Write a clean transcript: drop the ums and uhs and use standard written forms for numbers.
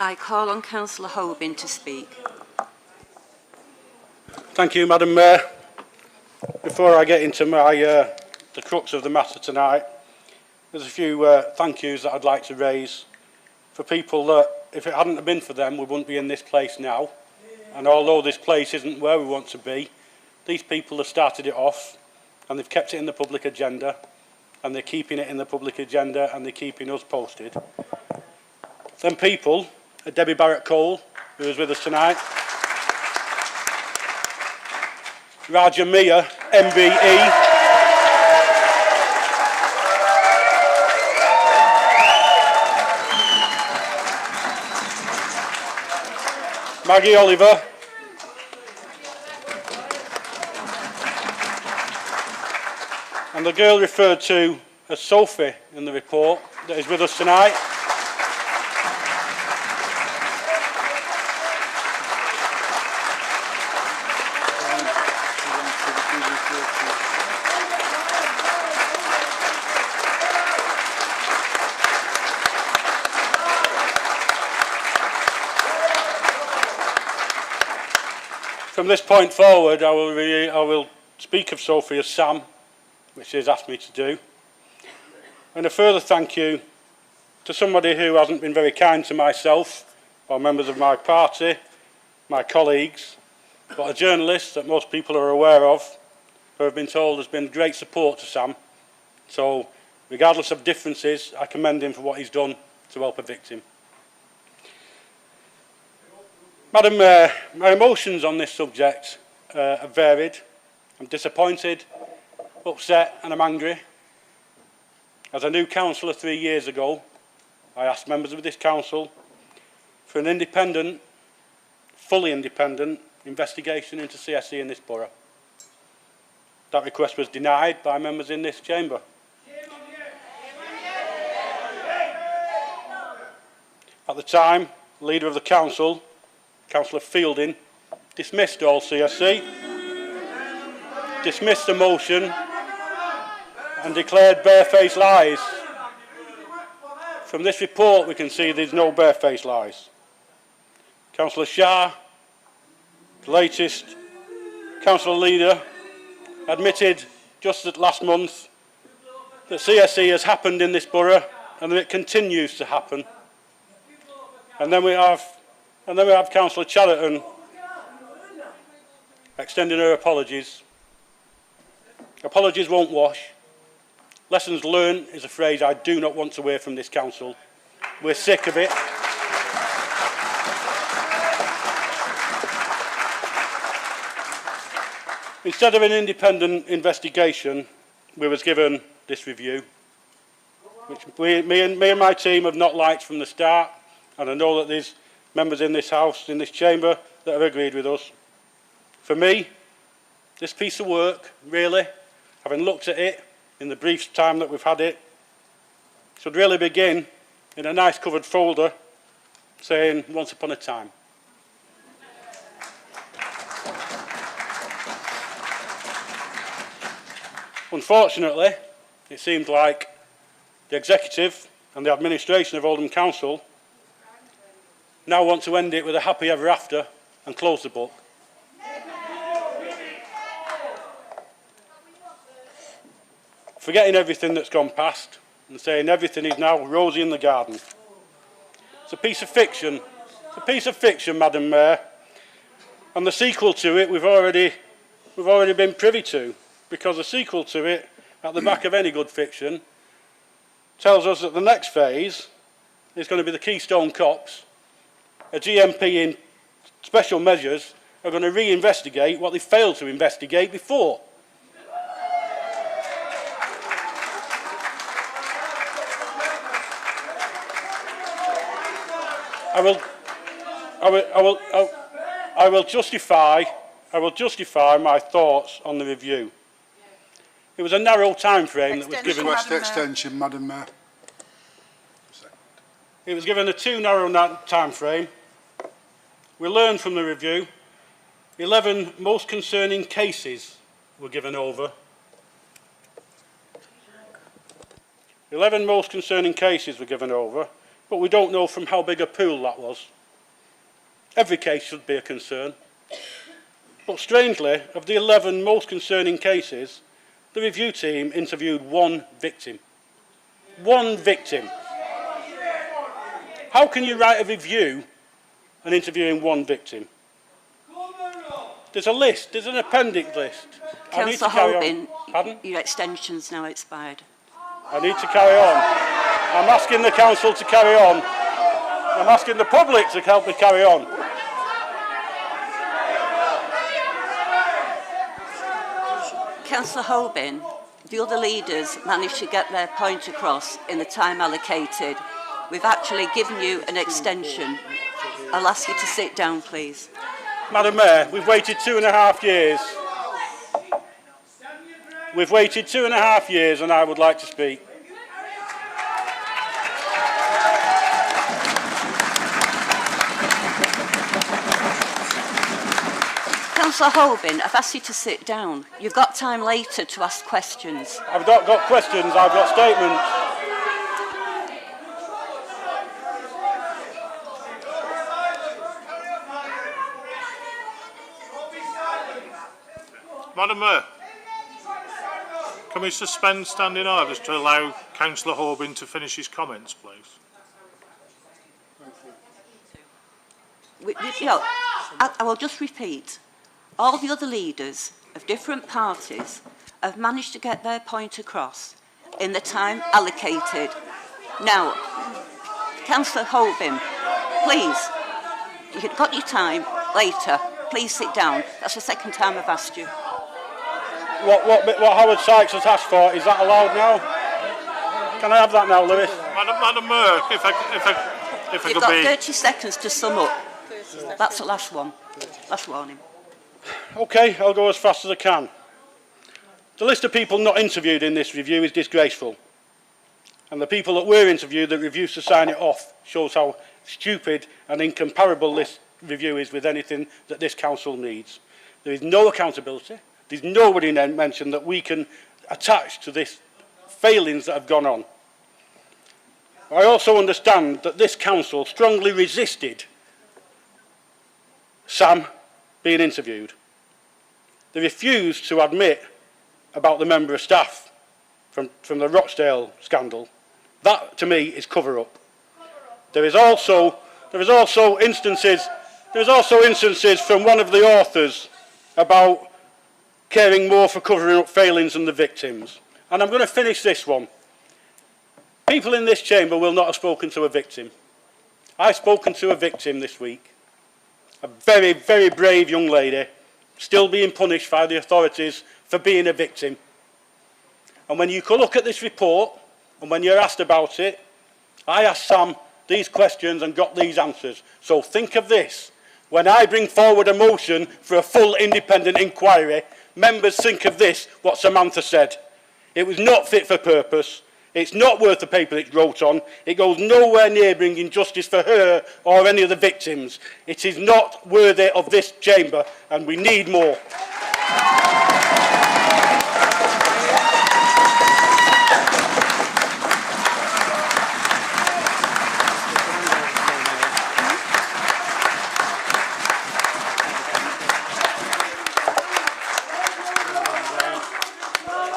I call on Councillor Hobin to speak. Thank you, Madam Mayor. Before I get into the crux of the matter tonight, there's a few thank yous that I'd like to raise for people that, if it hadn't been for them, we wouldn't be in this place now. And although this place isn't where we want to be, these people have started it off and they've kept it in the public agenda, and they're keeping it in the public agenda, and they're keeping us posted. Them people are Debbie Barrett-Cole, who is with us tonight, Raja Mia, MBE, Maggie Oliver, and the girl referred to as Sophie in the report that is with us tonight. From this point forward, I will speak of Sophie as Sam, which she has asked me to do. And a further thank you to somebody who hasn't been very kind to myself or members of my party, my colleagues, but a journalist that most people are aware of, who have been told has been great support to Sam. So, regardless of differences, I commend him for what he's done to help a victim. Madam Mayor, my emotions on this subject are varied. I'm disappointed, upset and I'm angry. As a new councillor 3 years ago, I asked members of this council for an independent, fully independent investigation into CSE in this borough. That request was denied by members in this chamber. At the time, the leader of the council, Councillor Fielding, dismissed all CSE, dismissed the motion and declared barefaced lies. From this report we can see there's no barefaced lies. Councillor Shah, the latest council leader, admitted just last month that CSE has happened in this borough and that it continues to happen. And then we have Councillor Chatterton extending her apologies. Apologies won't wash. Lessons learned is a phrase I do not want to hear from this council. We're sick of it. Instead of an independent investigation, we was given this review, which me and my team have not liked from the start, and I know that there's members in this house, in this chamber, that have agreed with us. For me, this piece of work, really, having looked at it in the brief time that we've had it, should really begin in a nice covered folder saying, once upon a time. Unfortunately, it seemed like the executive and the administration of Oldham Council now want to end it with a happy ever after and close the book. Forgetting everything that's gone past and saying everything is now rosy in the garden. It's a piece of fiction. It's a piece of fiction, Madam Mayor. And the sequel to it we've already been privy to, because the sequel to it, at the back of any good fiction, tells us that the next phase is going to be the Keystone Cops. A GMP in special measures are going to re-investigate what they failed to investigate before. I will justify my thoughts on the review. It was a narrow time frame that was given. Request extension, Madam Mayor. It was given a too narrow time frame. We learned from the review 11 most concerning cases were given over. 11 most concerning cases were given over, but we don't know from how big a pool that was. Every case should be a concern. But strangely, of the 11 most concerning cases, the review team interviewed one victim. One victim. How can you write a review and interviewing one victim? There's a list, there's an appendix list. Councillor Hobin, Pardon? your extension's now expired. I need to carry on. I'm asking the council to carry on. I'm asking the public to help me carry on. Councillor Hobin, the other leaders managed to get their point across in the time allocated. We've actually given you an extension. I'll ask you to sit down, please. Madam Mayor, we've waited 2.5 years. We've waited 2.5 years and I would like to speak. Councillor Hobin, I've asked you to sit down. You've got time later to ask questions. I've not got questions, I've got statements. Madam Mayor, can we suspend standing orders to allow Councillor Hobin to finish his comments, please? I will just repeat. All the other leaders of different parties have managed to get their point across in the time allocated. Now, Councillor Hobin, please, you've got your time later. Please sit down. That's the second time I've asked you. What Howard Sykes has asked for, is that allowed now? Can I have that now, Lewis? Madam Mayor, if I You've could got be... 30 seconds to sum up. That's the last one. Last warning. OK, I'll go as fast as I can. The list of people not interviewed in this review is disgraceful. And the people that were interviewed that refused to sign it off shows how stupid and incomparable this review is with anything that this council needs. There is no accountability. There's nobody mentioned that we can attach to this failings that have gone on. I also understand that this council strongly resisted Sam being interviewed. They refused to admit about the member of staff from the Rochdale scandal. That, to me, is cover-up. There is also instances from one of the authors about caring more for covering up failings than the victims. And I'm going to finish this one. People in this chamber will not have spoken to a victim. I've spoken to a victim this week. A very, very brave young lady, still being punished by the authorities for being a victim. And when you look at this report, and when you're asked about it, I asked Sam these questions and got these answers. So think of this. When I bring forward a motion for a full independent inquiry, members think of this, what Samantha said. It was not fit for purpose. It's not worth the paper it's wrote on. It goes nowhere near bringing justice for her or any of the victims. It is not worthy of this chamber, and we need more.